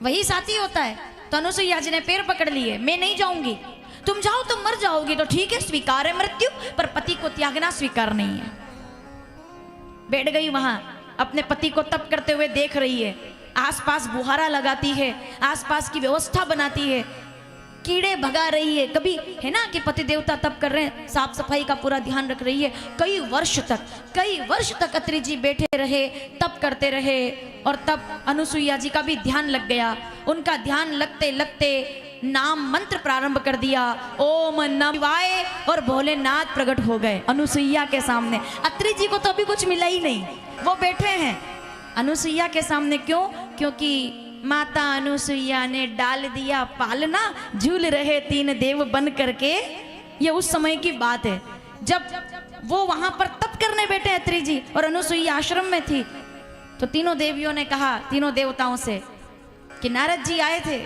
वही साथी होता है। तो अनुसुईया जी ने पैर पकड़ लिए, मैं नहीं जाऊंगी, तुम जाओ तो मर जाओगी तो ठीक है, स्वीकार है मृत्यु, पर पति को त्यागना स्वीकार नहीं है। बैठ गई वहां, अपने पति को तप करते हुए देख रही है, आसपास बुहारा लगाती है, आसपास की व्यवस्था बनाती है, कीड़े भगा रही है। कभी है ना कि पति देवता तप कर रहे हैं, साफ सफाई का पूरा ध्यान रख रही है। कई वर्ष तक अत्रि जी बैठे रहे, तप करते रहे, और तब अनुसुईया जी का भी ध्यान लग गया। उनका ध्यान लगते लगते नाम मंत्र प्रारंभ कर दिया, ओम नमः शिवाय, और भोलेनाथ प्रकट हो गए अनुसुईया के सामने। अत्रि जी को तो अभी कुछ मिला ही नहीं, वो बैठे हैं अनुसुईया के सामने। क्यों? क्योंकि माता अनुसुईया ने डाल दिया पालना, झूल रहे तीन देव बन करके। ये उस समय की बात है जब वो वहां पर तप करने बैठे अत्रि जी और अनुसुईया आश्रम में थी। तो तीनों देवियों ने कहा, तीनों देवताओं से, कि नारद जी आए थे।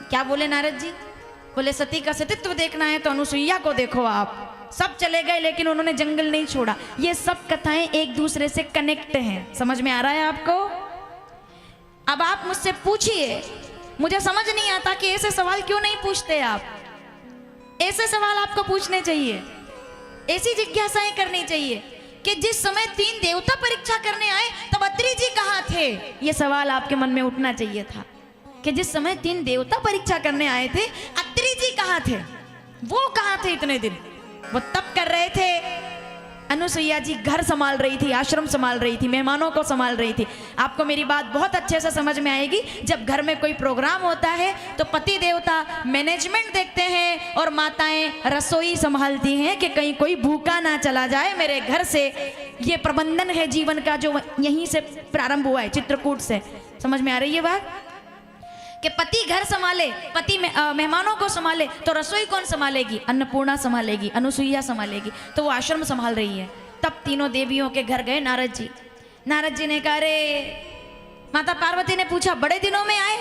क्या बोले नारद जी? बोले सती का सतीत्व देखना है तो अनुसुईया को देखो आप। सब चले गए लेकिन उन्होंने जंगल नहीं छोड़ा। ये सब कथाएं एक दूसरे से कनेक्ट हैं। समझ में आ रहा है आपको? अब आप मुझसे पूछिए, मुझे समझ नहीं आता कि ऐसे सवाल क्यों नहीं पूछते आप। ऐसे सवाल आपको पूछने चाहिए, ऐसी जिज्ञासाएं करनी चाहिए कि जिस समय तीन देवता परीक्षा करने आए तब अत्रि जी कहाँ थे। ये सवाल आपके मन में उठना चाहिए था कि जिस समय तीन देवता परीक्षा करने आए थे अत्रि जी कहाँ थे, वो कहाँ थे इतने दिन? वो तप कर रहे थे। अनुसुईया जी घर संभाल रही थी, आश्रम संभाल रही थी, मेहमानों को संभाल रही थी। आपको मेरी बात बहुत अच्छे से समझ में आएगी। जब घर में कोई प्रोग्राम होता है तो पति देवता मैनेजमेंट देखते हैं और माताएं रसोई संभालती हैं कि कहीं कोई भूखा ना चला जाए मेरे घर से। ये प्रबंधन है जीवन का जो यहीं से प्रारंभ हुआ है, चित्रकूट से। समझ में आ रही है बात? कि पति घर संभाले, पति मेहमानों को संभाले, तो रसोई कौन संभालेगी? अन्नपूर्णा संभालेगी, अनुसुईया संभालेगी। तो वो आश्रम संभाल रही है। तब तीनों देवियों के घर गए नारद जी। नारद जी ने कहा, अरे माता पार्वती ने पूछा बड़े दिनों में आए?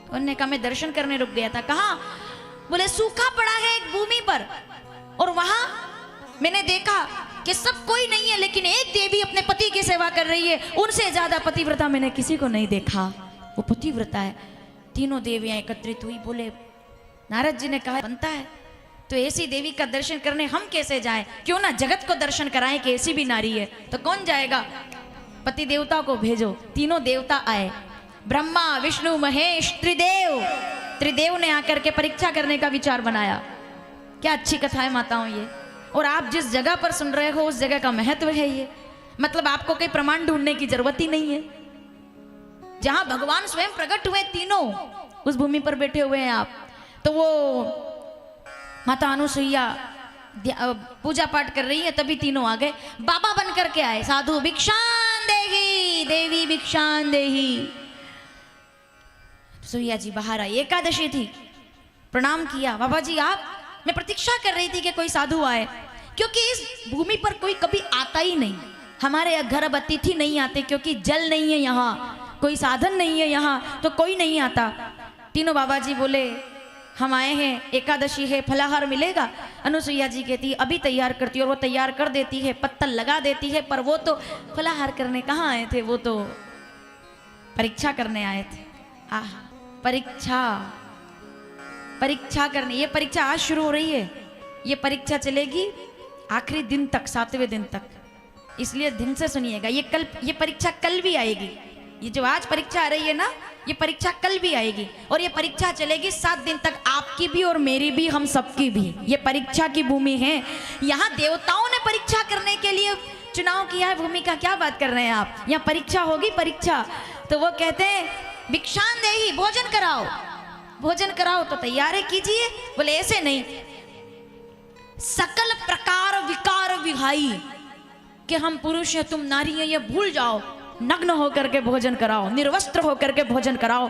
उन्होंने कहा मैं दर्शन करने रुक गया था। कहा? बोले सूखा पड़ा है एक भूमि पर, और वहां मैंने देखा कि सब कोई नहीं है लेकिन एक देवी अपने पति की सेवा कर रही है। उनसे ज्यादा पतिव्रता मैंने किसी को नहीं देखा, वो पतिव्रता है। तीनों देवियां एकत्रित हुई, बोले नारद जी ने कहा बनता है तो ऐसी देवी का दर्शन करने हम कैसे जाएं? क्यों ना जगत को दर्शन कराएं कि ऐसी भी नारी है। तो कौन जाएगा? पति देवता को भेजो। तीनों देवता आए, ब्रह्मा विष्णु महेश त्रिदेव ने आकर के परीक्षा करने का विचार बनाया। क्या अच्छी कथा है माताओं ये। और आप जिस जगह पर सुन रहे हो उस जगह का महत्व है ये। मतलब आपको कोई प्रमाण ढूंढने की जरूरत ही नहीं है। जहां भगवान स्वयं प्रकट हुए तीनों, उस भूमि पर बैठे हुए हैं आप। तो वो माता अनुसुईया पूजा पाठ कर रही है, तभी तीनों आ गए, बाबा बन करके आए। साधु भिक्षान देही, देवी भिक्षान देही। सुईया जी बाहर आई, एकादशी थी, प्रणाम किया। बाबा जी आप? मैं प्रतीक्षा कर रही थी कि कोई साधु आए, क्योंकि इस भूमि पर कोई कभी आता ही नहीं। हमारे घर अब अतिथि नहीं आते क्योंकि जल नहीं है यहाँ, कोई साधन नहीं है यहाँ, तो कोई नहीं आता। तीनों बाबा जी बोले हम आए हैं, एकादशी है, फलाहार मिलेगा। अनुसुईया जी कहती है अभी तैयार करती है, और वो तैयार कर देती है, पत्तल लगा देती है। पर वो तो फलाहार करने कहाँ आए थे, वो तो परीक्षा करने आए थे। आहा, परीक्षा करने। ये परीक्षा आज शुरू हो रही है, ये परीक्षा चलेगी आखिरी दिन तक, 7वें दिन तक। इसलिए दिन से सुनिएगा। ये परीक्षा कल भी आएगी। ये जो आज परीक्षा आ रही है ना, ये परीक्षा कल भी आएगी, और ये परीक्षा चलेगी 7 दिन तक, आपकी भी और मेरी भी, हम सबकी भी। ये परीक्षा की भूमि है। यहाँ देवताओं ने परीक्षा करने के लिए चुनाव किया है भूमि का। क्या बात कर रहे हैं आप? यहाँ परीक्षा होगी, परीक्षा। तो वो कहते हैं भिक्षान देही, भोजन कराओ, भोजन कराओ। तो तैयारी कीजिए। बोले ऐसे नहीं, सकल प्रकार विकार विहाई, कि हम पुरुष हैं तुम नारी हैं ये भूल जाओ। नग्न होकर के भोजन कराओ, निर्वस्त्र होकर के भोजन कराओ,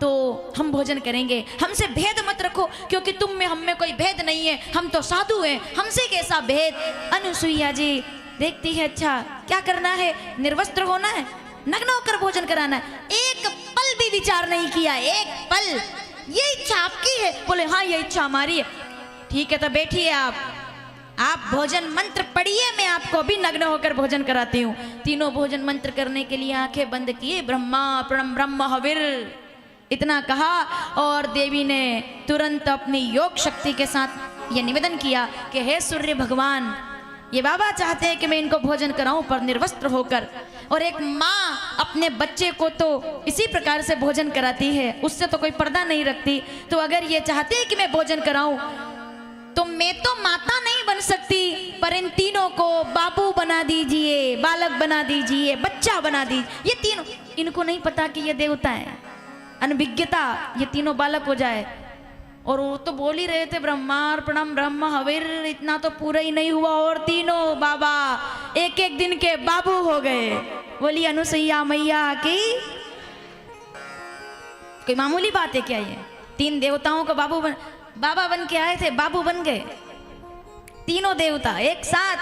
तो हम भोजन करेंगे। हमसे भेद मत रखो, क्योंकि तुम में हम में कोई भेद नहीं है, हम तो साधु हैं, हमसे कैसा भेद। अनुसुईया जी देखती है, अच्छा क्या करना है? निर्वस्त्र होना है, नग्न होकर भोजन कराना है। एक पल भी विचार नहीं किया, एक पल। ये इच्छा आपकी है? बोले हाँ ये इच्छा हमारी है। ठीक है तो बैठिए आप। आप भोजन मंत्र पढ़िए, मैं आपको भी नग्न होकर भोजन कराती हूँ। तीनों भोजन मंत्र करने के लिए आंखें बंद किए। ब्रह्मा प्रणम ब्रह्म हविर इतना कहा और देवी ने तुरंत अपनी योग शक्ति के साथ यह निवेदन किया कि हे सूर्य भगवान, ये बाबा चाहते हैं कि मैं इनको भोजन कराऊं पर निर्वस्त्र होकर। और एक माँ अपने बच्चे को तो इसी प्रकार से भोजन कराती है, उससे तो कोई पर्दा नहीं रखती। तो अगर ये चाहते हैं कि मैं भोजन कराऊं तो मैं तो माता नहीं बन सकती, पर इन तीनों को बाबू बना दीजिए, बालक बना दीजिए, बच्चा बना दीजिए। ये तीनों, इनको नहीं पता कि ये देवता है, अनभिज्ञता, ये तीनों बालक हो जाए। और वो तो बोल ही रहे थे ब्रह्मार्पणम ब्रह्म हविर, इतना तो पूरा ही नहीं हुआ और तीनों बाबा एक एक दिन के बाबू हो गए। बोली अनुसैया मैया की कोई मामूली बात है क्या? ये 3 देवताओं को बाबा बन के आए थे, बाबू बन गए। तीनों देवता एक साथ।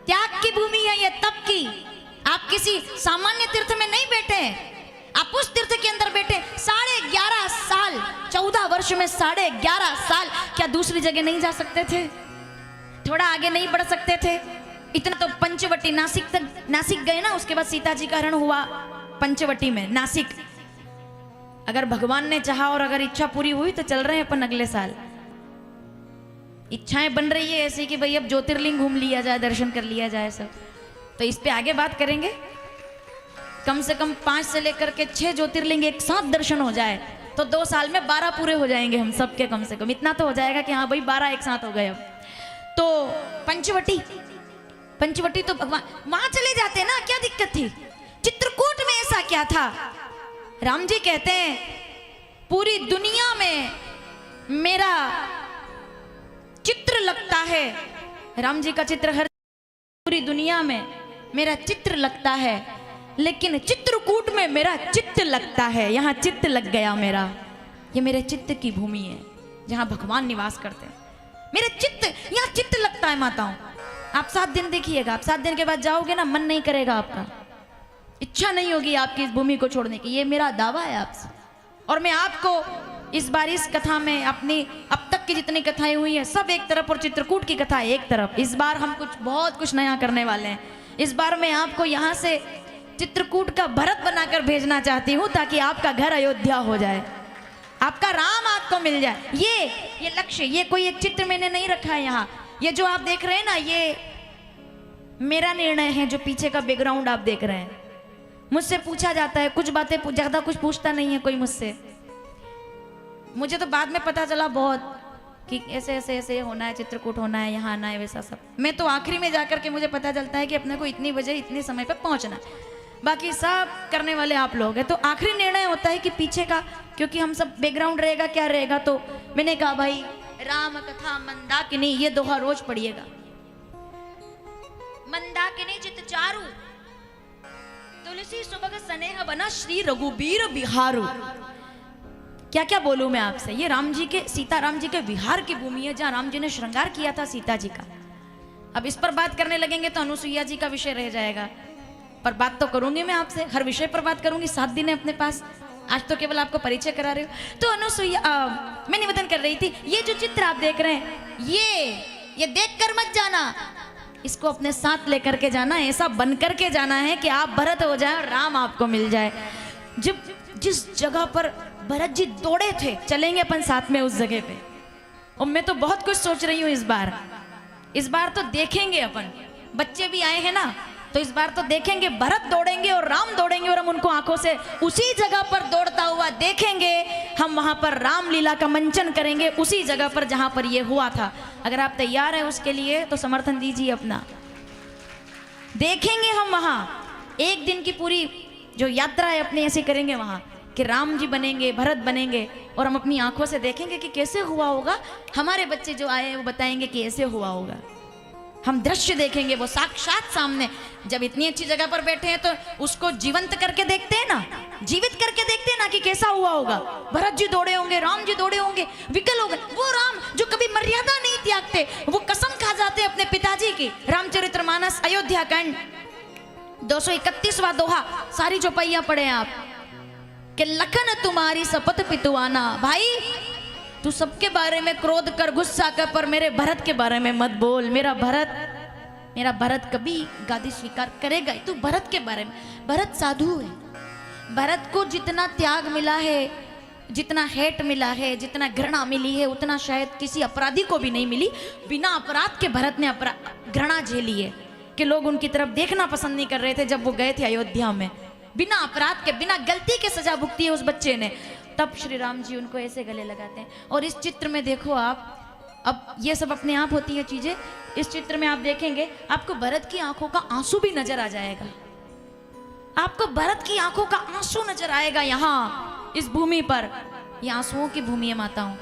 त्याग की भूमि है ये, तप की। आप किसी सामान्य तीर्थ में नहीं बैठे, आप उस तीर्थ के अंदर बैठे। 11.5 साल, 14 वर्ष में 11.5 साल, क्या दूसरी जगह नहीं जा सकते थे? थोड़ा आगे नहीं बढ़ सकते थे? इतना तो पंचवटी नासिक गए ना, उसके बाद सीता जी का हरण हुआ पंचवटी में, नासिक। अगर भगवान ने चाहा और अगर इच्छा पूरी हुई तो चल रहे हैं अपन अगले साल। इच्छाएं बन रही है ऐसी कि भाई अब ज्योतिर्लिंग घूम लिया जाए, दर्शन कर लिया जाए सब। तो इस पे आगे बात करेंगे। कम से कम 5 से लेकर के 6 ज्योतिर्लिंग एक साथ दर्शन हो जाए तो 2 साल में 12 पूरे हो जाएंगे हम सबके। कम से कम इतना तो हो जाएगा कि हाँ भाई 12 एक साथ हो गए। अब तो पंचवटी तो भगवान वहां चले जाते ना, क्या दिक्कत थी? चित्रकूट में ऐसा क्या था? राम जी कहते हैं पूरी दुनिया में मेरा चित्र लगता है। राम जी का चित्र हर पूरी दुनिया में मेरा चित्र लगता है, लेकिन चित्रकूट में मेरा चित्त लगता है। यहाँ चित्त लग गया मेरा। ये मेरे चित्त की भूमि है जहाँ भगवान निवास करते हैं। मेरे चित्त, यहाँ चित्त लगता है माताओं। आप 7 दिन देखिएगा, आप 7 दिन के बाद जाओगे ना, मन नहीं करेगा आपका, इच्छा नहीं होगी आपकी इस भूमि को छोड़ने की। ये मेरा दावा है आपसे। और मैं आपको इस बार इस कथा में अपनी अब तक की जितनी कथाएं हुई हैं सब एक तरफ और चित्रकूट की कथा एक तरफ। इस बार हम बहुत कुछ नया करने वाले हैं। इस बार मैं आपको यहाँ से चित्रकूट का भरत बनाकर भेजना चाहती हूँ ताकि आपका घर अयोध्या हो जाए, आपका राम आपको मिल जाए। ये लक्ष्य, ये कोई एक चित्र मैंने नहीं रखा है यहाँ। ये जो आप देख रहे हैं ना, ये मेरा निर्णय है। जो पीछे का बैकग्राउंड आप देख रहे हैं, मुझसे पूछा जाता है कुछ बातें, ज्यादा कुछ पूछता नहीं है कोई मुझसे। मुझे तो बाद में पता चला बहुत कि ऐसे ऐसे ऐसे होना है, चित्रकूट होना है, यहाँ आना है, वैसा सब। मैं तो आखिरी में जाकर के मुझे पता चलता है कि अपने को इतनी बजे इतने समय पर पहुँचना है। बाकी सब करने वाले आप लोग हैं। तो आखिरी निर्णय होता है कि पीछे का, क्योंकि हम सब बैकग्राउंड रहेगा क्या रहेगा। तो मैंने कहा भाई राम कथा मंदाकिनी, ये दोहा रोज पढ़िएगा। मंदाकिनी चित चारु, तुलसी सुबह स्नेह बना श्री रघुबीर बिहारू। क्या क्या बोलूं मैं आपसे। ये राम जी के, सीता राम जी के विहार की भूमि है जहाँ राम जी ने श्रृंगार किया था सीता जी का। अब इस पर बात करने लगेंगे तो अनुसुईया जी का विषय रह जाएगा, पर बात तो करूंगी मैं आपसे, हर विषय पर बात करूंगी। 7 दिन है अपने पास, आज तो केवल आपको परिचय करा रही हूँ। तो अनुसुईया, मैं निवेदन कर रही थी, ये जो चित्र आप देख रहे हैं, ये देख कर मत जाना, इसको अपने साथ लेकर के जाना, ऐसा बन करके जाना है कि आप भरत हो जाए और राम आपको मिल जाए। जब जिस जगह पर भरत जी दौड़े थे, चलेंगे अपन साथ में उस जगह पे। और मैं तो बहुत कुछ सोच रही हूँ इस बार तो देखेंगे अपन। बच्चे भी आए हैं ना, तो इस बार तो देखेंगे, भरत दौड़ेंगे और राम दौड़ेंगे और हम उनको आंखों से उसी जगह पर दौड़ता हुआ देखेंगे। हम वहां पर रामलीला का मंचन करेंगे उसी जगह पर जहां पर ये हुआ था। अगर आप तैयार हैं उसके लिए तो समर्थन दीजिए अपना। देखेंगे हम वहां, एक दिन की पूरी जो यात्रा है अपनी ऐसी करेंगे वहां कि राम जी बनेंगे, भरत बनेंगे और हम अपनी आंखों से देखेंगे कि कैसे हुआ होगा। हमारे बच्चे जो आए हैं वो बताएंगे कि ऐसे हुआ होगा। हम दृश्य देखेंगे वो साक्षात सामने। जब इतनी अच्छी जगह पर बैठे हैं तो उसको जीवंत करके देखते हैं ना, जीवित करके देखते हैं ना कि कैसा हुआ होगा। भरत जी दौड़े होंगे, राम जी दौड़े होंगे, विकल हो गए। वो राम जो कभी मर्यादा नहीं त्यागते, वो कसम खा जाते अपने पिताजी की। रामचरितमानस अयोध्या कांड 231वां दोहा, सारी चौपाइयां पढ़े आप कि लखन तुम्हारी शपथ पितुआना। भाई तू सबके बारे में क्रोध कर, गुस्सा कर, पर मेरे भरत के बारे में मत बोल। मेरा भरत कभी गादी स्वीकार करेगा ही। तू भरत के बारे में, भरत साधु है। भरत को जितना त्याग मिला है, जितना हेट मिला है, जितना घृणा मिली है, उतना शायद किसी अपराधी को भी नहीं मिली। बिना अपराध के भरत ने घृणा झेली है कि लोग उनकी तरफ देखना पसंद नहीं कर रहे थे जब वो गए थे अयोध्या में। बिना अपराध के, बिना गलती के सजा भुगती है उस बच्चे ने। तब श्री राम जी उनको ऐसे गले लगाते हैं। और इस चित्र में देखो आप, अब ये सब अपने आप होती है चीजें। इस चित्र में आप देखेंगे, आपको भरत की आंखों का आंसू भी नजर आ जाएगा। आपको भरत की आंखों का आंसू नजर आएगा। यहाँ इस भूमि पर, ये आंसुओं की भूमि है माताओं।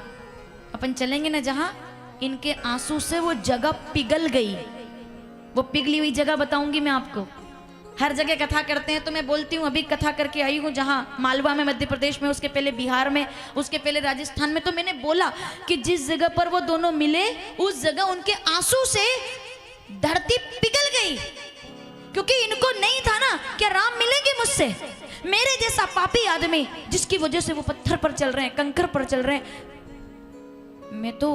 अपन चलेंगे ना जहां, इनके आंसू से वो जगह पिघल गई। वो पिघली हुई जगह बताऊंगी मैं आपको। हर जगह कथा करते हैं तो मैं बोलती हूँ, अभी कथा करके आई हूँ जहाँ मालवा में, मध्य प्रदेश में, उसके पहले बिहार में, उसके पहले राजस्थान में। तो मैंने बोला कि जिस जगह पर वो दोनों मिले, उस जगह उनके आंसू से धरती पिघल गई। क्योंकि इनको नहीं था ना कि राम मिलेंगे मुझसे। मेरे जैसा पापी आदमी जिसकी वजह से वो पत्थर पर चल रहे हैं, कंकर पर चल रहे हैं, मैं तो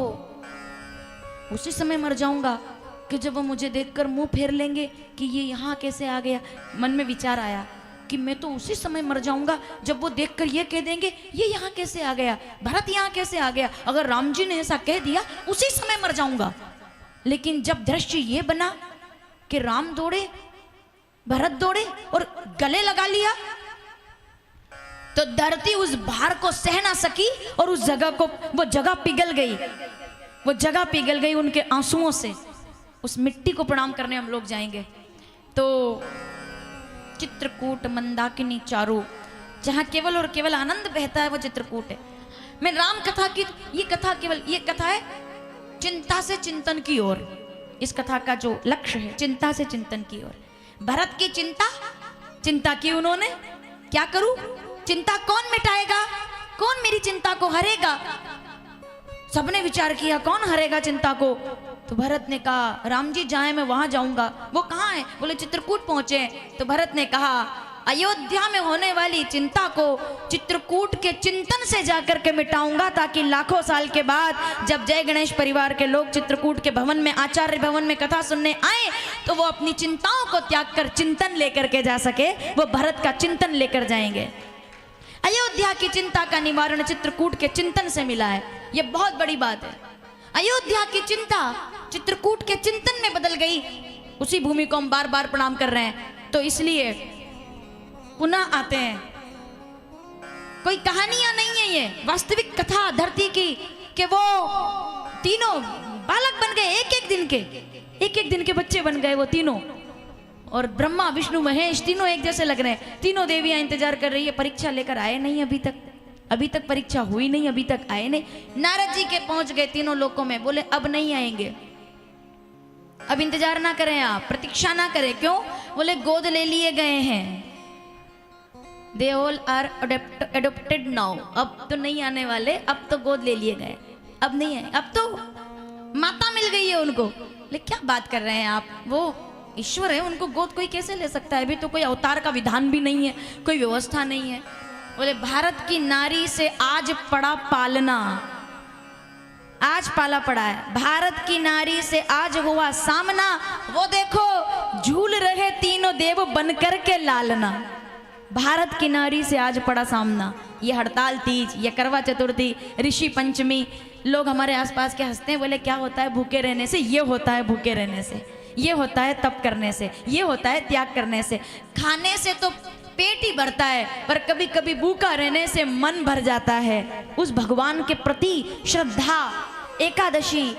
उसी समय मर जाऊंगा कि जब वो मुझे देखकर मुंह फेर लेंगे कि ये यहाँ कैसे आ गया। मन में विचार आया कि मैं तो उसी समय मर जाऊंगा जब वो देखकर ये कह देंगे ये यहाँ कैसे आ गया, भरत यहाँ कैसे आ गया। अगर राम जी ने ऐसा कह दिया उसी समय मर जाऊंगा। लेकिन जब दृश्य ये बना कि राम दौड़े, भरत दौड़े और गले लगा लिया, तो धरती उस भार को सह ना सकी और उस जगह को, वो जगह पिघल गई। वो जगह पिघल गई उनके आंसुओं से। उस मिट्टी को प्रणाम करने हम लोग जाएंगे। तो चित्रकूट मंदाकिनी चारू, जहां केवल और केवल आनंद बहता है, वो चित्रकूट है। मैं राम कथा की, ये कथा केवल, ये कथा है चिंता से चिंतन की ओर। इस कथा का जो लक्ष्य है, चिंता से चिंतन की ओर। भरत की चिंता की उन्होंने, क्या करूं, चिंता कौन मिटाएगा, कौन मेरी चिंता को हरेगा। सबने विचार किया कौन हरेगा चिंता को। तो भरत ने कहा राम जी जाए, मैं वहां जाऊंगा। वो कहाँ है, बोले चित्रकूट पहुंचे। तो भरत ने कहा अयोध्या में होने वाली चिंता को चित्रकूट के चिंतन से जाकर के मिटाऊंगा, ताकि लाखों साल के बाद जब जय गणेश परिवार के लोग चित्रकूट के भवन में, आचार्य भवन में कथा सुनने आए, तो वो अपनी चिंताओं को त्याग कर चिंतन लेकर के जा सके। वो भरत का चिंतन लेकर जाएंगे। अयोध्या की चिंता का निवारण चित्रकूट के चिंतन से मिला है। ये बहुत बड़ी बात है। अयोध्या की चिंता चित्रकूट के चिंतन में बदल गई। उसी भूमि को हम बार बार प्रणाम कर रहे हैं। तो इसलिए पुनः आते हैं। कोई कहानियां नहीं है, ये वास्तविक कथा धरती की, कि वो तीनों बालक बन गए, एक एक दिन के बच्चे बन गए वो तीनों। और ब्रह्मा विष्णु महेश तीनों एक जैसे लग रहे हैं। तीनों देवियां इंतजार कर रही है, परीक्षा लेकर आए नहीं अभी तक परीक्षा हुई नहीं, अभी तक आए नहीं। नारद जी के पहुंच गए तीनों लोकों में, बोले अब नहीं आएंगे, अब इंतजार ना करें, आप प्रतीक्षा ना करें। क्यों, बोले गोद ले लिए गए हैं। They all are adopted now. अब तो नहीं आने वाले, अब तो गोद ले लिए गए, अब नहीं आए, अब तो माता मिल गई है उनको। लेकिन क्या बात कर रहे हैं आप, वो ईश्वर है, उनको गोद कोई कैसे ले सकता है। अभी तो कोई अवतार का विधान भी नहीं है, कोई व्यवस्था नहीं है। बोले भारत की नारी से आज पड़ा पालना, आज पाला पड़ा है। भारत की नारी से आज हुआ सामना, वो देखो झूल रहे तीनों देव बनकर के लालना। भारत की नारी से आज पड़ा सामना। ये हड़ताल तीज, ये करवा चतुर्थी, ऋषि पंचमी, लोग हमारे आसपास के हंसते हैं, बोले क्या होता है भूखे रहने से। ये होता है भूखे रहने से, ये होता है तप करने से, ये होता है त्याग करने से। खाने से तो पेट ही भरता है, पर कभी कभी भूखा रहने से मन भर जाता है। उस भगवान के प्रति श्रद्धा, एकादशी,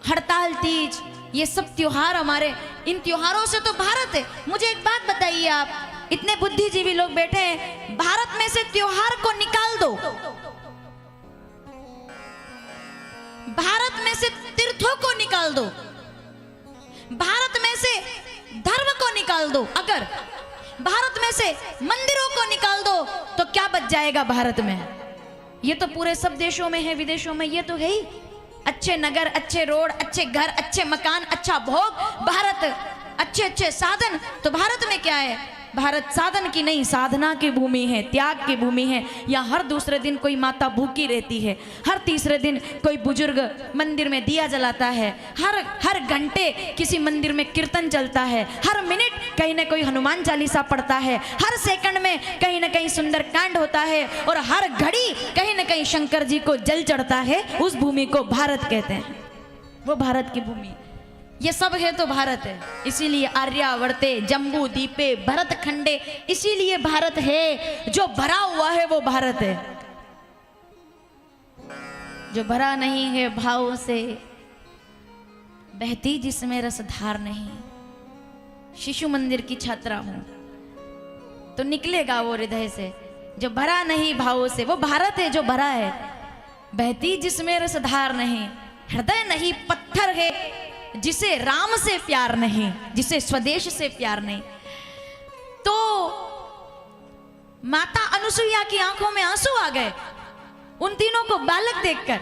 हड़ताल तीज, ये सब त्योहार हमारे, इन त्योहारों से तो भारत है। मुझे एक बात बताइए, आप इतने बुद्धिजीवी लोग बैठे हैं, भारत में से त्योहार को निकाल दो, भारत में से तीर्थों को निकाल दो, भारत में से धर्म को निकाल दो, अगर भारत में से मंदिरों को निकाल दो, तो क्या बच जाएगा भारत में। ये तो पूरे सब देशों में है, विदेशों में ये तो है ही। अच्छे नगर, अच्छे रोड, अच्छे घर, अच्छे मकान, अच्छा भोग, भारत, अच्छे अच्छे साधन, तो भारत में क्या है। भारत साधन की नहीं साधना की भूमि है, त्याग की भूमि है। यहाँ हर दूसरे दिन कोई माता भूखी रहती है, हर तीसरे दिन कोई बुजुर्ग मंदिर में दिया जलाता है, हर घंटे किसी मंदिर में कीर्तन चलता है, हर मिनट कहीं ना कोई हनुमान चालीसा पढ़ता है, हर सेकंड में कहीं ना कहीं सुंदर कांड होता है, और हर घड़ी कहीं ना कहीं शंकर जी को जल चढ़ता है। उस भूमि को भारत कहते हैं, वो भारत की भूमि। ये सब है तो भारत है, इसीलिए आर्यावर्ते जम्बू द्वीपे भरत खंडे, इसीलिए भारत है। जो भरा हुआ है वो भारत है, जो भरा नहीं है भाव से, बहती जिसमें रसधार नहीं। शिशु मंदिर की छात्रा हूं तो निकलेगा वो हृदय से, जो भरा नहीं भावों से, वो भारत है जो भरा है। बहती जिसमें रसधार नहीं, हृदय नहीं पत्थर है, जिसे राम से प्यार नहीं, जिसे स्वदेश से प्यार नहीं। तो माता अनुसुईया की आंखों में आंसू आ गए उन तीनों को बालक देखकर।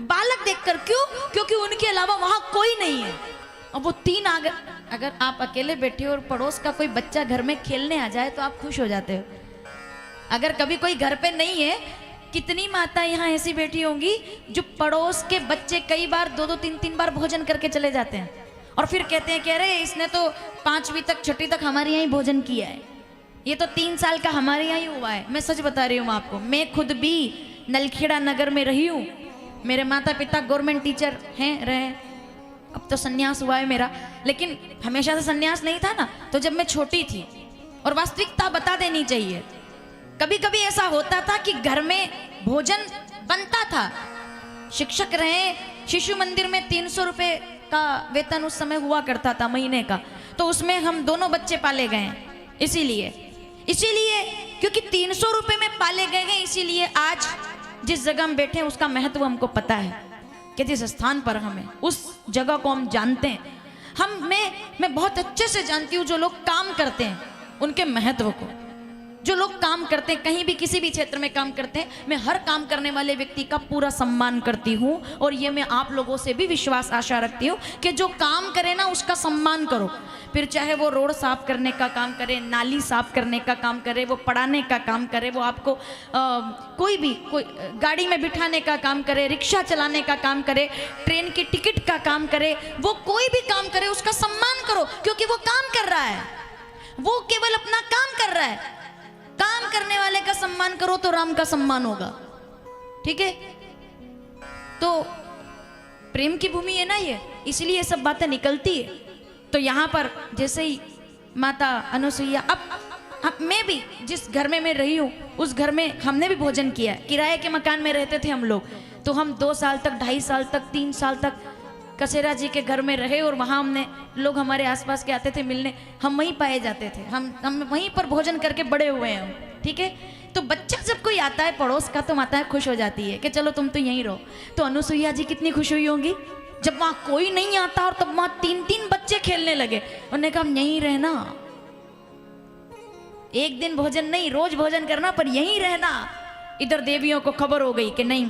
बालक देखकर क्यों? क्योंकि उनके अलावा वहां कोई नहीं है। अब वो तीन आ गए। अगर आप अकेले बैठे हो और पड़ोस का कोई बच्चा घर में खेलने आ जाए तो आप खुश हो जाते हो। अगर कभी कोई घर पे नहीं है, कितनी माता यहाँ ऐसी बैठी होंगी जो पड़ोस के बच्चे कई बार 2-2, 3-3 बार भोजन करके चले जाते हैं और फिर कहते हैं कि अरे इसने तो 5वीं तक 6ठी तक हमारे यहाँ ही भोजन किया है, ये तो 3 साल का हमारे यहाँ ही हुआ है। मैं सच बता रही हूँ आपको, मैं खुद भी नलखेड़ा नगर में रही हूँ। मेरे माता पिता गवर्नमेंट टीचर हैं, रहे, अब तो संन्यास हुआ है मेरा, लेकिन हमेशा से संन्यास नहीं था ना। तो जब मैं छोटी थी, और वास्तविकता बता देनी चाहिए, कभी कभी ऐसा होता था कि घर में भोजन बनता था। शिक्षक रहे, शिशु मंदिर में 300 रुपए का वेतन उस समय हुआ करता था महीने का, तो उसमें हम दोनों बच्चे पाले गए हैं। इसीलिए क्योंकि 300 रुपए में पाले गए हैं, इसीलिए आज जिस जगह हम बैठे हैं उसका महत्व हमको पता है कि जिस स्थान पर हमें, उस जगह को हम जानते हैं। मैं बहुत अच्छे से जानती हूँ जो लोग काम करते हैं उनके महत्व को। जो लोग काम करते हैं, कहीं भी किसी भी क्षेत्र में काम करते हैं, मैं हर काम करने वाले व्यक्ति का पूरा सम्मान करती हूँ। और ये मैं आप लोगों से भी विश्वास आशा रखती हूँ कि जो काम करे ना उसका सम्मान करो। फिर चाहे वो रोड साफ करने का काम करे, नाली साफ करने का काम करे, वो पढ़ाने का काम करे, वो आपको कोई गाड़ी में बिठाने का काम करे, रिक्शा चलाने का काम करे, ट्रेन की टिकट का काम करे, वो कोई भी काम करे उसका सम्मान करो, क्योंकि वो काम कर रहा है, वो केवल अपना काम कर रहा है। काम करने वाले का सम्मान करो तो राम का सम्मान होगा। ठीक है? तो प्रेम की भूमि है ना ये, इसलिए ये सब बातें निकलती है। तो यहाँ पर जैसे ही माता अनुसुईया, अब मैं भी जिस घर में मैं रही हूँ उस घर में हमने भी भोजन किया। किराए के मकान में रहते थे हम लोग, तो हम 2 साल तक, 2.5 साल तक, 3 साल तक कसेरा जी के घर में रहे, और वहाँ हमने लोग हमारे आसपास के आते थे मिलने, हम वहीं पाए जाते थे, हम वहीं पर भोजन करके बड़े हुए हैं हम। ठीक है? तो बच्चा जब कोई आता है पड़ोस का तो माता खुश हो जाती है कि चलो तुम तो यहीं रहो। तो अनुसुईया जी कितनी खुश हुई होंगी जब वहाँ कोई नहीं आता और तब वहाँ 3-3 बच्चे खेलने लगे। उन्होंने कहा यहीं रहना, एक दिन भोजन नहीं, रोज भोजन करना, पर यहीं रहना। इधर देवियों को खबर हो गई कि नहीं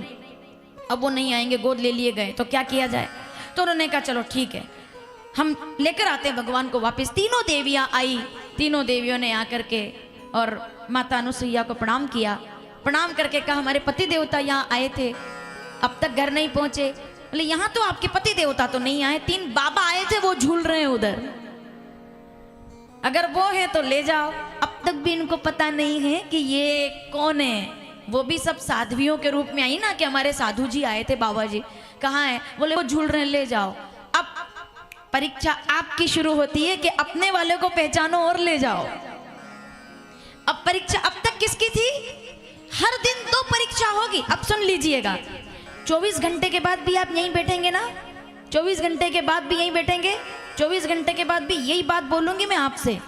अब वो नहीं आएंगे, गोद ले लिए गए, तो क्या किया जाए। तो उन्होंने कहा चलो ठीक है, हम लेकर आते हैं भगवान को वापस। तीनों देवियां आई, तीनों देवियों ने आकर के और माता अनुसुईया को प्रणाम किया। प्रणाम करके कहा हमारे पति देवता यहाँ आए थे, अब तक घर नहीं पहुंचे। बोले यहाँ तो आपके पति देवता तो नहीं आए, 3 बाबा आए थे, वो झूल रहे हैं उधर, अगर वो है तो ले जाओ। अब तक भी इनको पता नहीं है कि ये कौन है। वो भी सब साध्वियों के रूप में आई ना, कि हमारे साधु जी आए थे, बाबा जी कहाँ है। बोले वो झूल रहे हैं, ले जाओ। अब परीक्षा आपकी शुरू होती है कि अपने वाले को पहचानो और ले जाओ। अब परीक्षा अब तक किसकी थी? हर दिन 2 परीक्षा होगी। अब सुन लीजिएगा, 24 घंटे के बाद भी आप यहीं बैठेंगे ना, 24 घंटे के बाद भी यहीं बैठेंगे, 24 घंटे के बाद भी यही बात बोलूंगी मैं आपसे।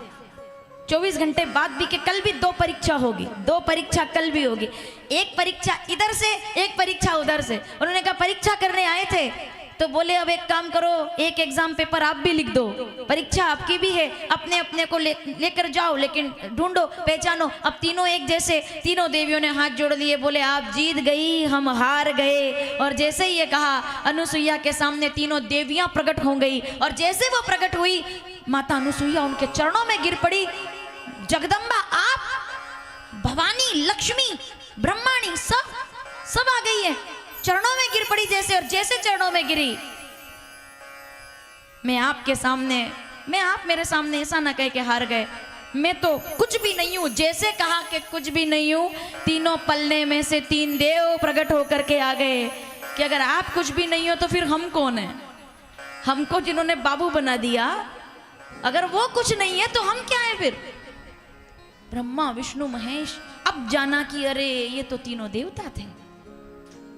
24 घंटे बाद भी कि कल भी 2 परीक्षा होगी, 2 परीक्षा कल भी होगी, एक परीक्षा इधर से, एक परीक्षा उधर से। उन्होंने कहा परीक्षा करने आए थे, तो बोले अब एक काम करो, एक एग्जाम पेपर आप भी लिख दो, परीक्षा आपकी भी है, अपने अपने को लेकर जाओ, लेकिन ढूंढो, पहचानो। अब तीनों एक जैसे, तीनों देवियों ने हाथ जोड़ लिए, बोले आप जीत गई, हम हार गए। और जैसे ही ये कहा, अनुसुईया के सामने तीनों देवियां प्रकट हो गई, और जैसे वो प्रकट हुई, माता अनुसुईया उनके चरणों में गिर पड़ी। जगदम्बा आप, भवानी, लक्ष्मी, ब्रह्माणी सब आ गई है, चरणों में गिर पड़ी जैसे, और जैसे चरणों में गिरी, मैं आपके सामने, आप मेरे सामने ऐसा ना कह के हार गए, मैं तो कुछ भी नहीं हूं, जैसे कहा कि कुछ भी नहीं हूं, तीनों पलने में से तीन देव प्रकट होकर के आ गए कि अगर आप कुछ भी नहीं हो तो फिर हम कौन है, हमको जिन्होंने बाबू बना दिया, अगर वो कुछ नहीं है तो हम क्या है फिर। ब्रह्मा विष्णु महेश अब जाना कि अरे ये तो तीनों देवता थे।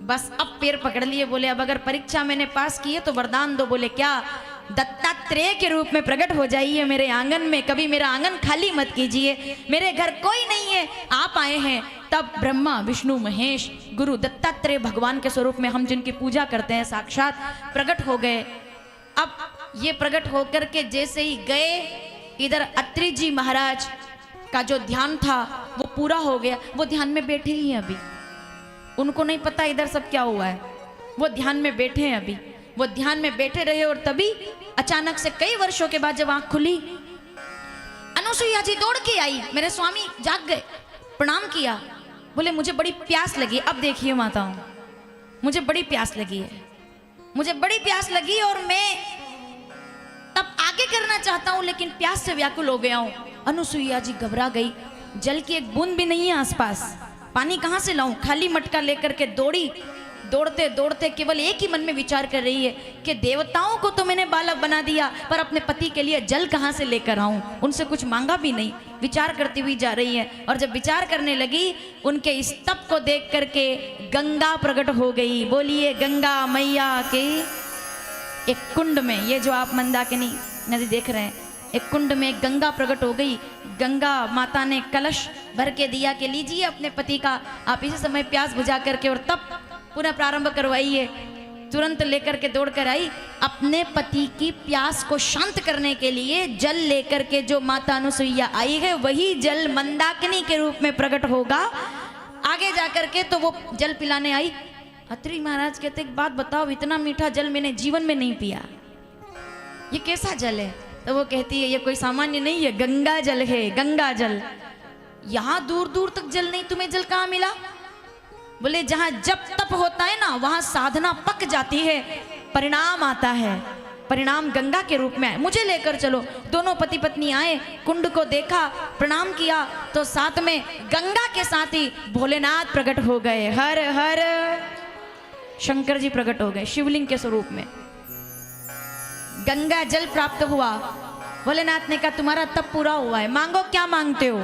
बस अब पैर पकड़ लिए, बोले अब अगर परीक्षा मैंने पास की है तो वरदान दो। बोले क्या? दत्तात्रेय के रूप में प्रकट हो जाइए मेरे आंगन में, कभी मेरा आंगन खाली मत कीजिए, मेरे घर कोई नहीं है, आप आए हैं। तब ब्रह्मा विष्णु महेश गुरु दत्तात्रेय भगवान के स्वरूप में हम जिनकी पूजा करते हैं साक्षात प्रकट हो गए। अब ये प्रकट होकर के जैसे ही गए, इधर अत्रि जी महाराज का जो ध्यान था वो पूरा हो गया, वो ध्यान में बैठे ही हैं अभी, उनको नहीं पता इधर सब क्या हुआ है, वो ध्यान में बैठे हैं अभी, वो ध्यान में बैठे रहे। और तभी अचानक से कई वर्षों के बाद जब आंख खुली, अनुसुईया जी दौड़ के आई, मेरे स्वामी जाग गए, प्रणाम किया, बोले मुझे बड़ी प्यास लगी। अब देखिए माताओं, मुझे बड़ी प्यास लगी है, मुझे बड़ी प्यास लगी और मैं तब आगे करना चाहता हूं लेकिन प्यास से व्याकुल हो गया हूं। अनुसुईया जी घबरा गई, जल की एक बूंद भी नहीं है आसपास, पानी कहां से लाऊं, खाली मटका लेकर के दौड़ी। दौड़ते दौड़ते केवल एक ही मन में विचार कर रही है कि देवताओं को तो मैंने बालक बना दिया, पर अपने पति के लिए जल कहां से लेकर आऊं, उनसे कुछ मांगा भी नहीं। विचार करती हुई जा रही है और जब विचार करने लगी, उनके इस तप को देख करके गंगा प्रकट हो गई। बोलिए गंगा मैया के। एक कुंड में, ये जो आप मंदाकिनी नदी देख रहे हैं, एक कुंड में गंगा प्रकट हो गई। गंगा माता ने कलश भर के दिया कि लीजिए अपने पति का, आप इसी समय प्यास बुझा करके और तब पुनः प्रारंभ करवाइए। तुरंत लेकर के दौड़ कर आई, अपने पति की प्यास को शांत करने के लिए जल लेकर के जो माता अनुसुईया आई है, वही जल मंदाकिनी के रूप में प्रकट होगा। आगे जाकर के तो वो जल पिलाने आई। अत्रि महाराज कहते एक बात बताओ, इतना मीठा जल मैंने जीवन में नहीं पिया, ये कैसा जल है? तो वो कहती है ये कोई सामान्य नहीं है, गंगा जल है, गंगा जल। यहाँ दूर दूर तक जल नहीं, तुम्हें जल कहाँ मिला? बोले जहां जब तप होता है ना, वहां साधना पक जाती है, परिणाम आता है, परिणाम गंगा के रूप में है, मुझे लेकर चलो। दोनों पति पत्नी आए, कुंड को देखा, प्रणाम किया, तो साथ में गंगा के साथ ही भोलेनाथ प्रकट हो गए। हर हर शंकर जी प्रकट हो गए शिवलिंग के स्वरूप में। गंगा जल प्राप्त हुआ। भोलेनाथ ने कहा तुम्हारा तप पूरा हुआ है, मांगो क्या मांगते हो।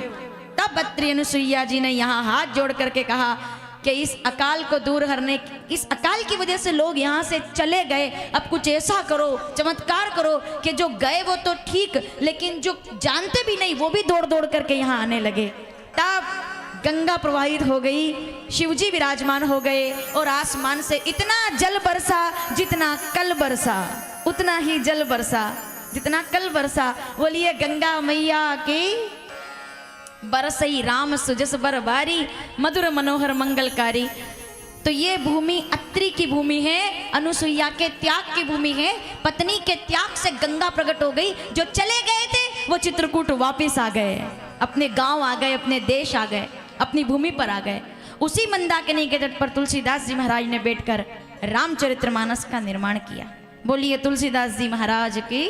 तब अत्रि अनुसुईया जी ने यहाँ हाथ जोड़ करके कहा कि इस अकाल को दूर करने, इस अकाल की वजह से लोग यहाँ से चले गए, अब कुछ ऐसा करो, चमत्कार करो कि जो गए वो तो ठीक, लेकिन जो जानते भी नहीं वो भी दौड़ दौड़ करके यहाँ आने लगे। तब गंगा प्रवाहित हो गई, शिवजी विराजमान हो गए और आसमान से इतना जल बरसा जितना कल बरसा, उतना ही जल बरसा जितना कल बरसा। बोलिए गंगा मैया की। बरसई राम सुजस बरबारी, मधुर मनोहर मंगलकारी। तो ये भूमि अत्रि की भूमि है, अनुसुईया के त्याग की भूमि है। पत्नी के त्याग से गंगा प्रकट हो गई। जो चले गए थे वो चित्रकूट वापस आ गए, अपने गांव आ गए, अपने देश आ गए, अपनी भूमि पर आ गए। उसी मंदाकिनी के तट पर तुलसीदास जी महाराज ने बैठकर रामचरितमानस का निर्माण किया। बोलिए तुलसीदास जी महाराज की।